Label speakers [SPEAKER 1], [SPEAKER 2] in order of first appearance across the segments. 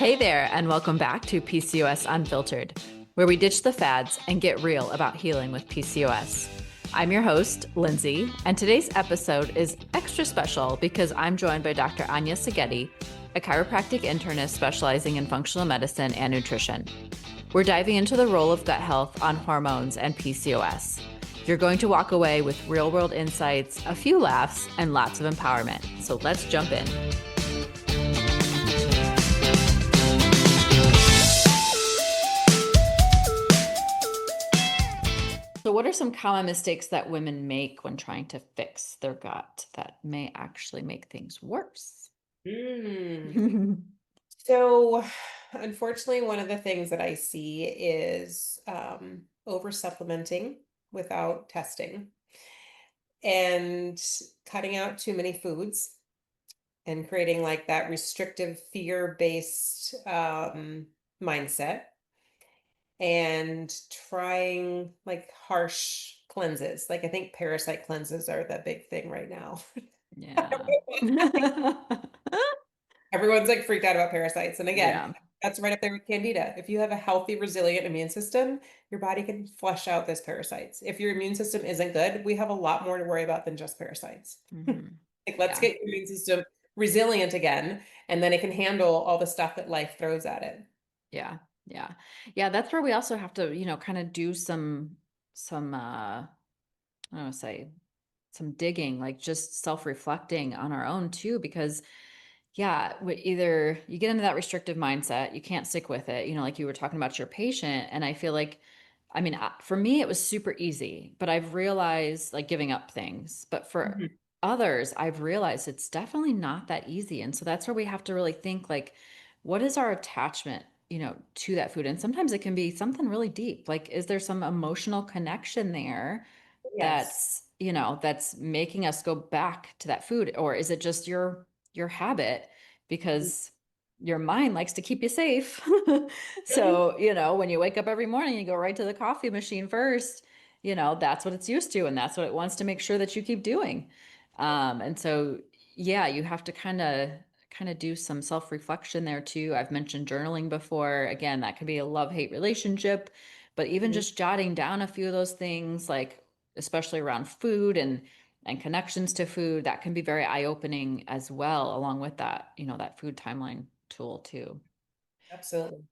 [SPEAKER 1] Hey there, and welcome back to PCOS Unfiltered, where we ditch the fads and get real about healing with PCOS. I'm your host, Lindsay, and today's episode is extra special because I'm joined by Dr. Anya Seghetti, a chiropractic internist specializing in functional medicine and nutrition. We're diving into the role of gut health on hormones and PCOS. You're going to walk away with real-world insights, a few laughs, and lots of empowerment. So let's jump in. So what are some common mistakes that women make when trying to fix their gut that may actually make things worse?
[SPEAKER 2] So, unfortunately, one of the things that I see is over supplementing without testing and cutting out too many foods and creating like that restrictive fear-based mindset and trying like harsh cleanses. Like I think parasite cleanses are the big thing right now.
[SPEAKER 1] Yeah.
[SPEAKER 2] Everyone's like freaked out about parasites. And again,
[SPEAKER 1] Yeah.
[SPEAKER 2] that's right up there with candida. If you have a healthy, resilient immune system, your body can flush out those parasites. If your immune system isn't good, we have a lot more to worry about than just parasites.
[SPEAKER 1] Mhm.
[SPEAKER 2] Like, let's
[SPEAKER 1] Yeah.
[SPEAKER 2] get your immune system resilient again, and then it can handle all the stuff that life throws at it.
[SPEAKER 1] Yeah. Yeah. Yeah, that's where we also have to, kind of do some I don't want to say some digging, like just self-reflecting on our own too, because yeah, either you get into that restrictive mindset, you can't stick with it, like you were talking about your patient. And I feel like, I mean, for me, it was super easy, but I've realized like giving up things. But for
[SPEAKER 2] Mhm.
[SPEAKER 1] others, I've realized it's definitely not that easy. And so that's where we have to really think like, what is our attachment, to that food? And sometimes it can be something really deep. Like, is there some emotional connection there
[SPEAKER 2] Yes.
[SPEAKER 1] that's making us go back to that food? Or is it just your habit because your mind likes to keep you safe?
[SPEAKER 2] Mhm.
[SPEAKER 1] So, when you wake up every morning, you go right to the coffee machine first, that's what it's used to, and that's what it wants to make sure that you keep doing. And so, yeah, you have to kind of do some self-reflection there too. I've mentioned journaling before. Again, that could be a love-hate relationship, but even
[SPEAKER 2] Mhm.
[SPEAKER 1] just jotting down a few of those things, like especially around food and connections to food, that can be very eye-opening as well, along with that, that food timeline tool too.
[SPEAKER 2] Absolutely.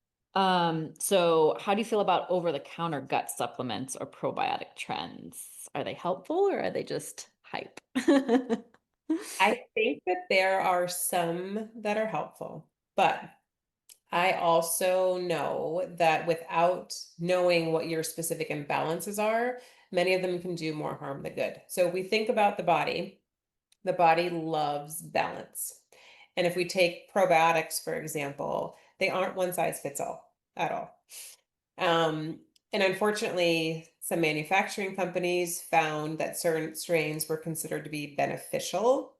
[SPEAKER 1] So how do you feel about over-the-counter gut supplements or probiotic trends? Are they helpful or are they just hype?
[SPEAKER 2] I think that there are some that are helpful, but I also know that without knowing what your specific imbalances are, many of them can do more harm than good. So if we think about the body loves balance. And if we take probiotics, for example, they aren't one size fits all at all. And unfortunately, some manufacturing companies found that certain strains were considered to be beneficial,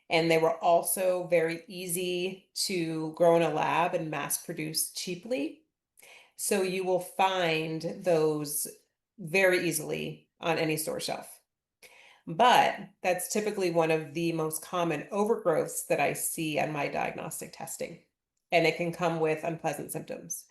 [SPEAKER 2] and they were also very easy to grow in a lab and mass produce cheaply. So you will find those very easily on any store shelf. But that's typically one of the most common overgrowths that I see on my diagnostic testing. And it can come with unpleasant symptoms.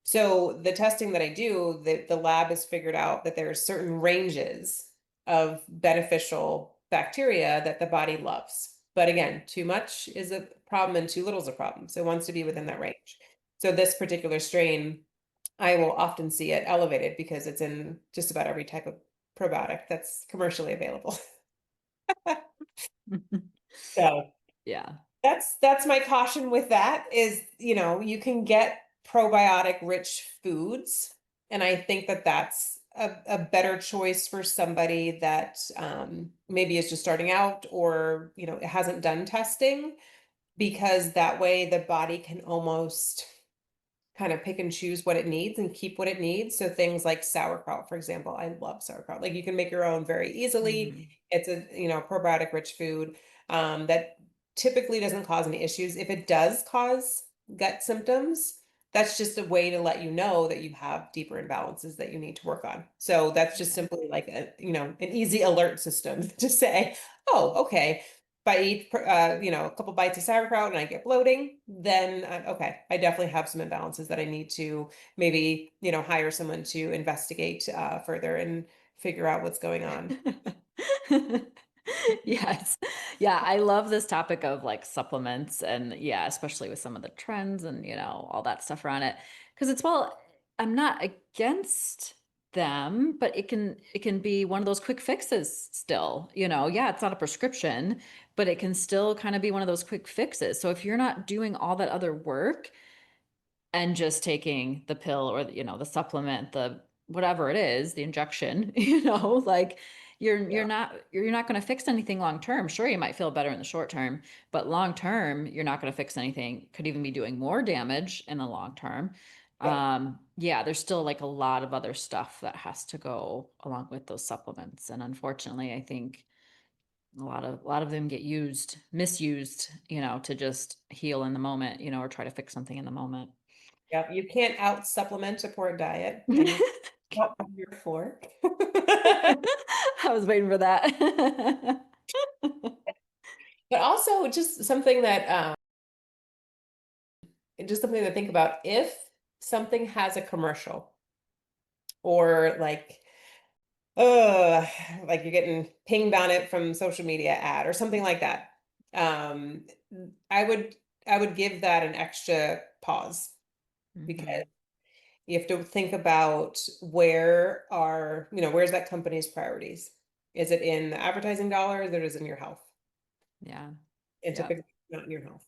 [SPEAKER 2] So the testing that I do, the lab has figured out that there are certain ranges of beneficial bacteria that the body loves. But again, too much is a problem and too little is a problem. So it wants to be within that range. So this particular strain, I will often see it elevated because it's in just about every type of probiotic that's commercially available. So
[SPEAKER 1] Yeah.
[SPEAKER 2] that's my caution with that is, you can get probiotic rich foods. And I think that that's a better choice for somebody that maybe is just starting out or, hasn't done testing, because that way the body can almost kind of pick and choose what it needs and keep what it needs. So things like sauerkraut, for example, I love sauerkraut. Like you can make your own very easily.
[SPEAKER 1] Mhm.
[SPEAKER 2] It's a, probiotic rich food that typically doesn't cause any issues. If it does cause gut symptoms, that's just a way to let you know that you have deeper imbalances that you need to work on. So that's just
[SPEAKER 1] Yeah.
[SPEAKER 2] simply like an easy alert system to say, oh, okay, I eat, a couple bites of sauerkraut and I get bloating, then okay, I definitely have some imbalances that I need to maybe, hire someone to investigate further and figure out what's going on.
[SPEAKER 1] Yes. Yeah, I love this topic of like supplements and yeah, especially with some of the trends and all that stuff around it. Because I'm not against them, but it can be one of those quick fixes still. Yeah, it's not a prescription, but it can still kind of be one of those quick fixes. So if you're not doing all that other work, and just taking the pill or the supplement, the whatever it is, the injection, like you're
[SPEAKER 2] Yeah.
[SPEAKER 1] not going to fix anything long term. Sure, you might feel better in the short term, but long term, you're not going to fix anything. Could even be doing more damage in the long term.
[SPEAKER 2] Yeah.
[SPEAKER 1] Yeah, there's still like a lot of other stuff that has to go along with those supplements. And unfortunately, I think a lot of them get misused, to just heal in the moment, or try to fix something in the moment.
[SPEAKER 2] Yeah. You can't out supplement a poor diet, and you what I'm here for.
[SPEAKER 1] I was waiting for that.
[SPEAKER 2] But also just something to think about if something has a commercial or uh like you're getting pinged on it from social media ad or something like that. Um I would give that an extra pause because
[SPEAKER 1] Mhm.
[SPEAKER 2] you have to think about where's that company's priorities? Is it in the advertising dollars or is it in your health?
[SPEAKER 1] Yeah.
[SPEAKER 2] And
[SPEAKER 1] Yep.
[SPEAKER 2] typically not in your health.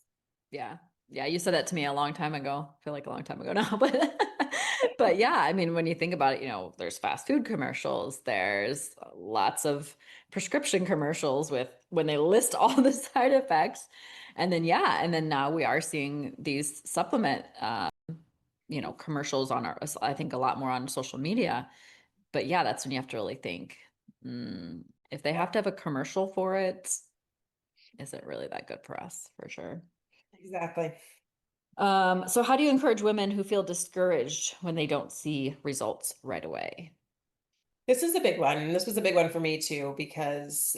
[SPEAKER 1] Yeah. Yeah. You said that to me a long time ago. I feel like a long time ago now, but but yeah, I mean, when you think about it, there's fast food commercials, there's lots of prescription commercials with when they list all the side effects. And then yeah, and then now we are seeing these supplement commercials I think a lot more on social media. But yeah, that's when you have to really think, if they
[SPEAKER 2] Yeah,
[SPEAKER 1] have to have a commercial for it, is it really that good for us? For sure.
[SPEAKER 2] exactly.
[SPEAKER 1] So how do you encourage women who feel discouraged when they don't see results right away?
[SPEAKER 2] This is a big one. And this was a big one for me too, because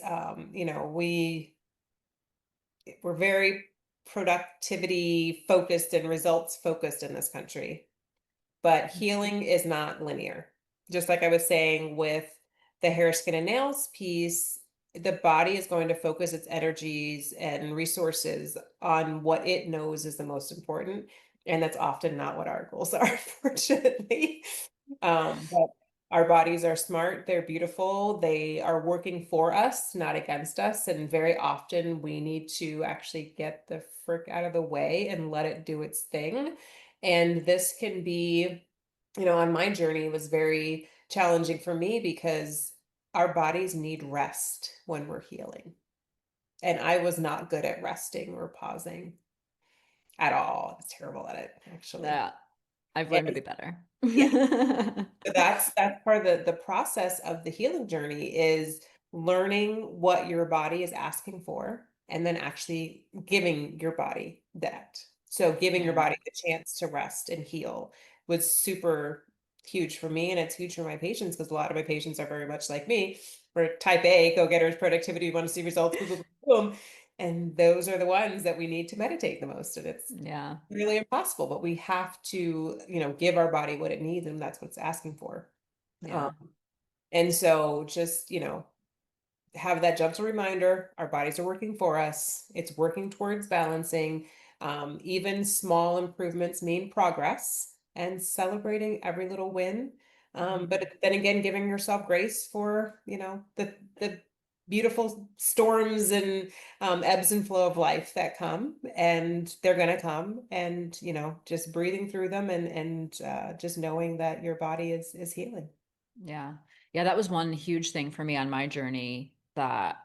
[SPEAKER 2] we're very productivity focused and results focused in this country. But healing is not linear. Just like I was saying with the hair, skin, and nails piece, the body is going to focus its energies and resources on what it knows is the most important. And that's often not what our goals are, fortunately. But our bodies are smart, they're beautiful, they are working for us, not against us. And very often we need to actually get the frick out of the way and let it do its thing. And this can be, on my journey was very challenging for me because our bodies need rest when we're healing. And I was not good at resting or pausing at all. I was terrible at it, actually.
[SPEAKER 1] Yeah, I've learned to
[SPEAKER 2] And
[SPEAKER 1] be better.
[SPEAKER 2] yeah, so that's part of the process of the healing journey is learning what your body is asking for and then actually giving your body that. So giving your
[SPEAKER 1] Yeah.
[SPEAKER 2] body the chance to rest and heal was super huge for me and it's huge for my patients because a lot of my patients are very much like me. We're type A, go-getters, productivity, want to see results, boom, boom, boom. And those are the ones that we need to meditate the most. And it's
[SPEAKER 1] Yeah.
[SPEAKER 2] really impossible, but we have to, give our body what it needs, and that's what it's asking for. Um,
[SPEAKER 1] Yeah.
[SPEAKER 2] and so just, have that gentle reminder, our bodies are working for us. It's working towards balancing. Even small improvements mean progress and celebrating every little win.
[SPEAKER 1] Mhm.
[SPEAKER 2] But then again, giving yourself grace for, the beautiful storms and ebbs and flow of life that come, and they're going to come, and just breathing through them and just knowing that your body is healing.
[SPEAKER 1] Yeah. Yeah, that was one huge thing for me on my journey that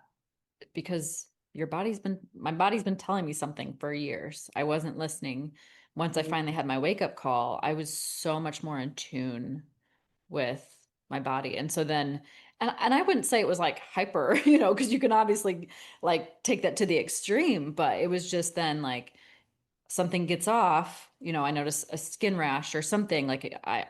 [SPEAKER 1] because my body's been telling me something for years. I wasn't listening. Once I
[SPEAKER 2] Mhm.
[SPEAKER 1] finally had my wake up call, I was so much more in tune with my body. And so then, and I wouldn't say it was like hyper, because you can obviously like take that to the extreme, but it was just then like something gets off, I notice a skin rash or something like I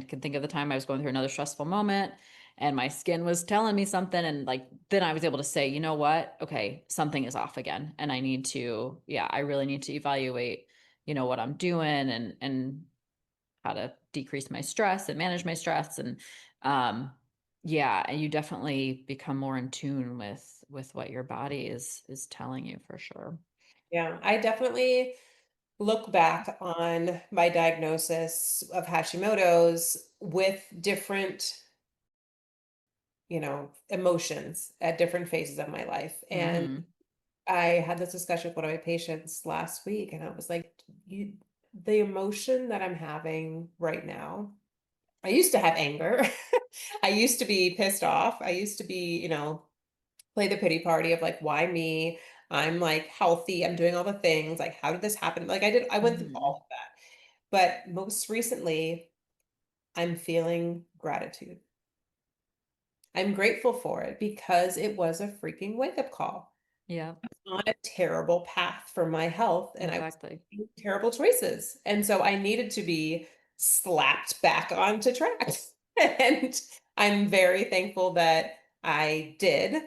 [SPEAKER 1] can think of the time I was going through another stressful moment and my skin was telling me something. And like, then I was able to say, you know what? Okay, something is off again. And I need to, yeah, I really need to evaluate, what I'm doing and how to decrease my stress and manage my stress. And yeah, you definitely become more in tune with what your body is telling you for sure.
[SPEAKER 2] Yeah, I definitely look back on my diagnosis of Hashimoto's with different, emotions at different phases of my life. And
[SPEAKER 1] Hmm.
[SPEAKER 2] I had this discussion with one of my patients last week, and I was like, the emotion that I'm having right now, I used to have anger. I used to be pissed off. I used to be, play the pity party of like, why me? I'm like healthy. I'm doing all the things. Like, how did this happen? Like, I went through
[SPEAKER 1] Hmm.
[SPEAKER 2] all of that. But most recently, I'm feeling gratitude. I'm grateful for it because it was a freaking wake up call
[SPEAKER 1] Yeah,
[SPEAKER 2] on a terrible path for my health, and I was
[SPEAKER 1] exactly.
[SPEAKER 2] making terrible choices. And so I needed to be slapped back onto track. And I'm very thankful that I did.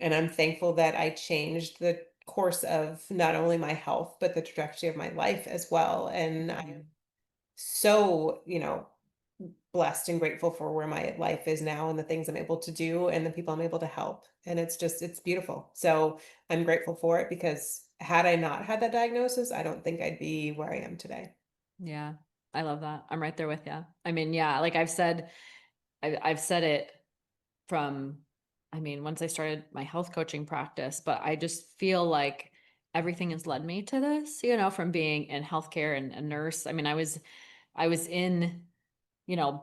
[SPEAKER 2] And I'm thankful that I changed the course of not only my health, but the trajectory of my life as well. And I'm
[SPEAKER 1] Mhm.
[SPEAKER 2] so, blessed and grateful for where my life is now and the things I'm able to do and the people I'm able to help. And it's beautiful. So I'm grateful for it because had I not had that diagnosis, I don't think I'd be where I am today.
[SPEAKER 1] Yeah, I love that. I'm right there with you. I mean, yeah, like I've said it from, I mean, once I started my health coaching practice, but I just feel like everything has led me to this, from being in healthcare and a nurse. I mean, I was in,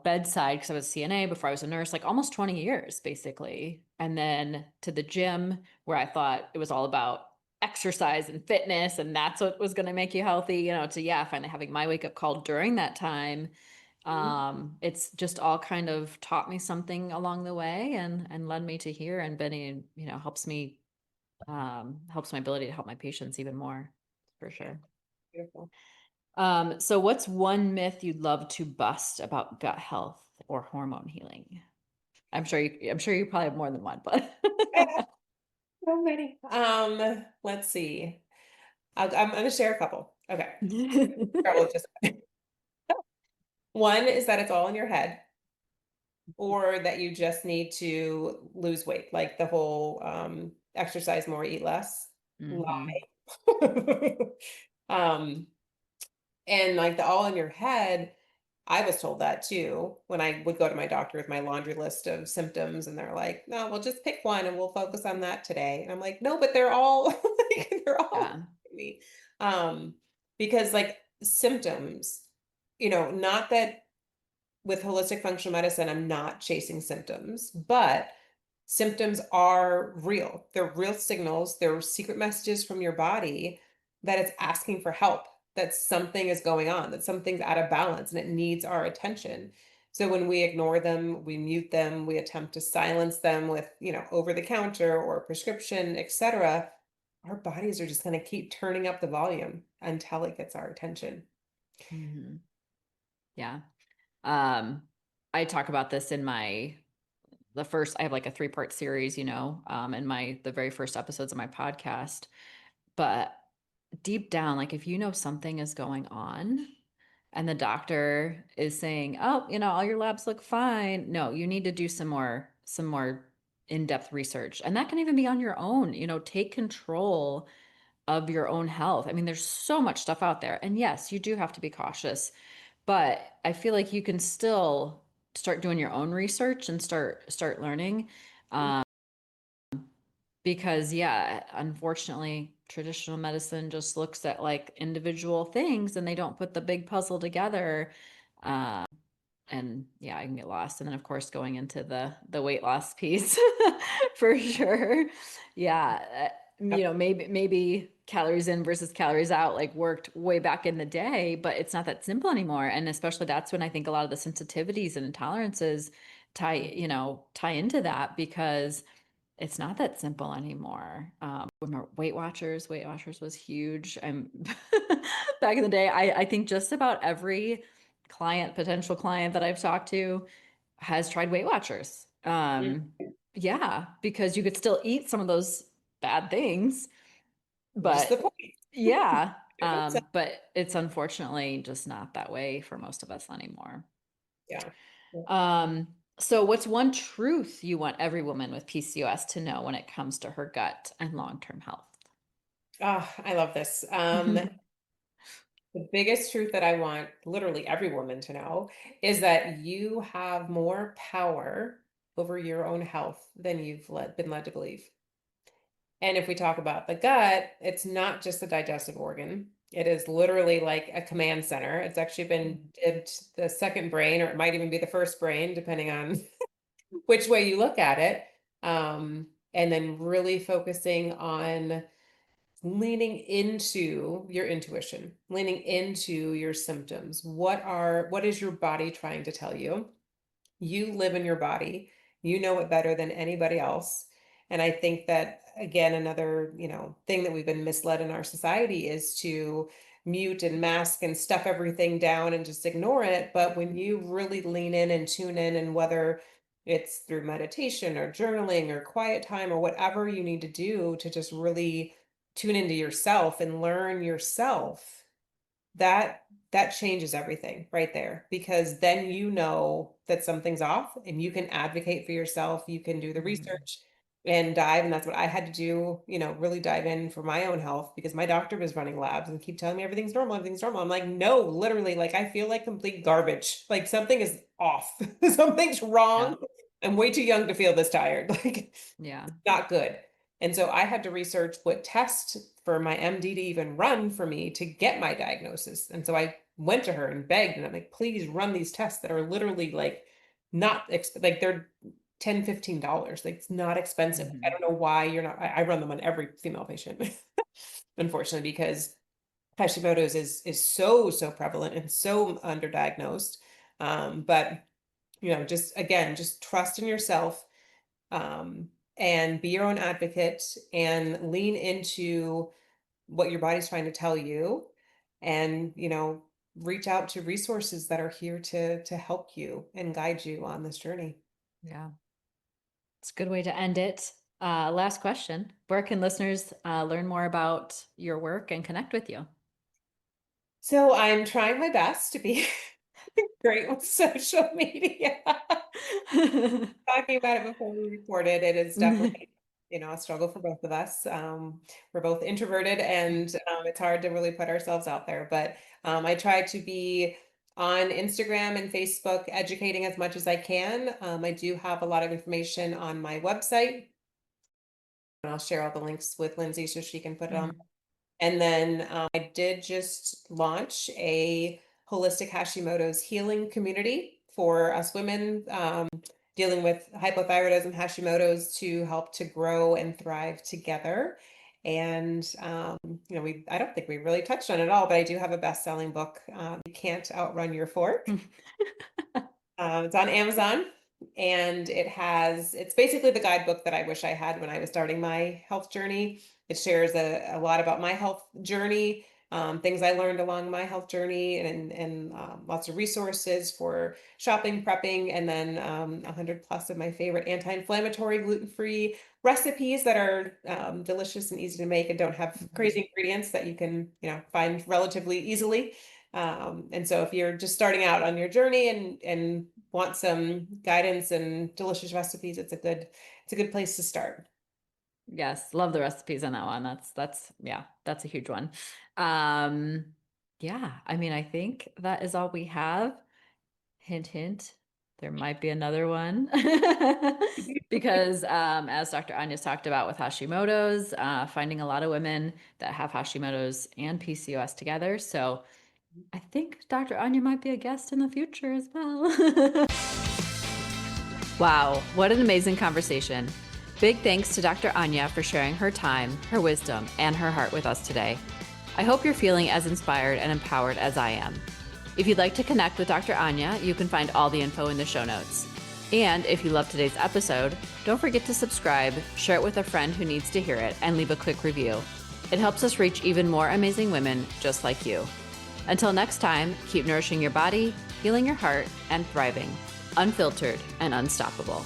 [SPEAKER 1] bedside because I was CNA before I was a nurse, like almost 20 years basically. And then to the gym where I thought it was all about exercise and fitness and that's what was going to make you healthy, to yeah, finally having my wake up call during that time.
[SPEAKER 2] Mhm.
[SPEAKER 1] It's just all kind of taught me something along the way and led me to here and been, helps me helps my ability to help my patients even more for
[SPEAKER 2] Yeah,
[SPEAKER 1] sure.
[SPEAKER 2] beautiful.
[SPEAKER 1] So what's one myth you'd love to bust about gut health or hormone healing? I'm sure you probably have more than one, but
[SPEAKER 2] So many. Let's see. I'm going to share a couple. Okay. Start with just one is that it's all in your head, or that you just need to lose weight, like the whole exercise more, eat less
[SPEAKER 1] Hmm.
[SPEAKER 2] lie. um, and like the all in your head, I was told that too when I would go to my doctor with my laundry list of symptoms, and they're like, "No, we'll just pick one and we'll focus on that today." And I'm like, "No, but they're all like they're all
[SPEAKER 1] Yeah.
[SPEAKER 2] me." Um, because like symptoms, not that with holistic functional medicine, I'm not chasing symptoms, but symptoms are real. They're real signals. They're secret messages from your body that it's asking for help, that something is going on, that something's out of balance and it needs our attention. So when we ignore them, we mute them, we attempt to silence them with, over the counter or prescription, etc., our bodies are just going to keep turning up the volume until it gets our attention.
[SPEAKER 1] Hmm. Yeah. Um, I talk about this in the first, I have like a three-part series, in the very first episodes of my podcast. But deep down, like if you know something is going on and the doctor is saying, "Oh, all your labs look fine." No, you need to do some more in-depth research. And that can even be on your own, take control of your own health. I mean, there's so much stuff out there. And yes, you do have to be cautious, but I feel like you can still start doing your own research and start learning. Um, because yeah, unfortunately, traditional medicine just looks at like individual things and they don't put the big puzzle together. Um, and yeah, I can get lost. And then of course going into the weight loss piece for sure. Yeah, maybe calories in versus calories out like worked way back in the day, but it's not that simple anymore. And especially that's when I think a lot of the sensitivities and intolerances tie into that because it's not that simple anymore. Remember Weight Watchers was huge. I'm back in the day. I think just about every potential client that I've talked to has tried Weight Watchers. Um, yeah, because you could still eat some of those bad things,
[SPEAKER 2] Which is the
[SPEAKER 1] but
[SPEAKER 2] point.
[SPEAKER 1] yeah,
[SPEAKER 2] So,
[SPEAKER 1] but it's unfortunately just not that way for most of us anymore.
[SPEAKER 2] yeah.
[SPEAKER 1] Um, so what's one truth you want every woman with PCOS to know when it comes to her gut and long-term health?
[SPEAKER 2] Oh, I love this. The biggest truth that I want literally every woman to know is that you have more power over your own health than been led to believe. And if we talk about the gut, it's not just a digestive organ. It is literally like a command center. It's actually been dubbed the second brain, or it might even be the first brain, depending on which way you look at it. And then really focusing on leaning into your intuition, leaning into your symptoms. What is your body trying to tell you? You live in your body. You know it better than anybody else. And I think that again, another, thing that we've been misled in our society is to mute and mask and stuff everything down and just ignore it. But when you really lean in and tune in, and whether it's through meditation or journaling or quiet time or whatever you need to do to just really tune into yourself and learn yourself, that that changes everything right there, because then you know that something's off and you can advocate for yourself, you can do the
[SPEAKER 1] Mhm.
[SPEAKER 2] research and dive. And that's what I had to do, really dive in for my own health, because my doctor was running labs and keep telling me everything's normal, everything's normal. I'm like, no, literally, like I feel like complete garbage, like something is off. Something's
[SPEAKER 1] Yeah.
[SPEAKER 2] wrong. I'm way too young to feel this tired. Like,
[SPEAKER 1] Yeah.
[SPEAKER 2] not good. And so I had to research what test for my MD to even run for me to get my diagnosis. And so I went to her and begged, and I'm like, please run these tests that are literally like like they're $10, $15. Like it's not expensive. I
[SPEAKER 1] Mhm.
[SPEAKER 2] don't know why you're not. I run them on every female patient, unfortunately, because Hashimoto's is so prevalent and so underdiagnosed. But just again, just trust in yourself, um, and be your own advocate and lean into what your body's trying to tell you, and reach out to resources that are here to help you and guide you on this journey.
[SPEAKER 1] Yeah. It's a good way to end it. Last question. Where can listeners learn more about your work and connect with you?
[SPEAKER 2] So I'm trying my best to be great with social media. Talking about it before we recorded, it is definitely, a struggle for both of us. We're both introverted, and it's hard to really put ourselves out there. But I try to be on Instagram and Facebook, educating as much as I can. I do have a lot of information on my website, and I'll share all the links with Lindsay so she can put it on.
[SPEAKER 1] Mhm.
[SPEAKER 2] And then I did just launch a holistic Hashimoto's healing community for us women, dealing with hypothyroidism, Hashimoto's, to help to grow and thrive together. And I don't think we really touched on it all, but I do have a best-selling book, You Can't Outrun Your Fork. It's on Amazon, and it's basically the guidebook that I wish I had when I was starting my health journey. It shares a lot about my health journey, things I learned along my health journey, and lots of resources for shopping, prepping, and then 100 plus of my favorite anti-inflammatory, gluten-free recipes that are delicious and easy to make and don't have
[SPEAKER 1] Mhm.
[SPEAKER 2] crazy ingredients that you can, find relatively easily. And so if you're just starting out on your journey and want some guidance and delicious recipes, it's a good place to start.
[SPEAKER 1] Yes, love the recipes on that one. That's yeah, that's a huge one. Um, yeah, I mean, I think that is all we have. Hint, hint, there might be another one. Because as Dr. Anya's talked about with Hashimoto's, finding a lot of women that have Hashimoto's and PCOS together. So I think Dr. Anya might be a guest in the future as well. Wow, what an amazing conversation. Big thanks to Dr. Anya for sharing her time, her wisdom, and her heart with us today. I hope you're feeling as inspired and empowered as I am. If you'd like to connect with Dr. Anya, you can find all the info in the show notes. And if you loved today's episode, don't forget to subscribe, share it with a friend who needs to hear it, and leave a quick review. It helps us reach even more amazing women just like you. Until next time, keep nourishing your body, healing your heart, and thriving, unfiltered and unstoppable.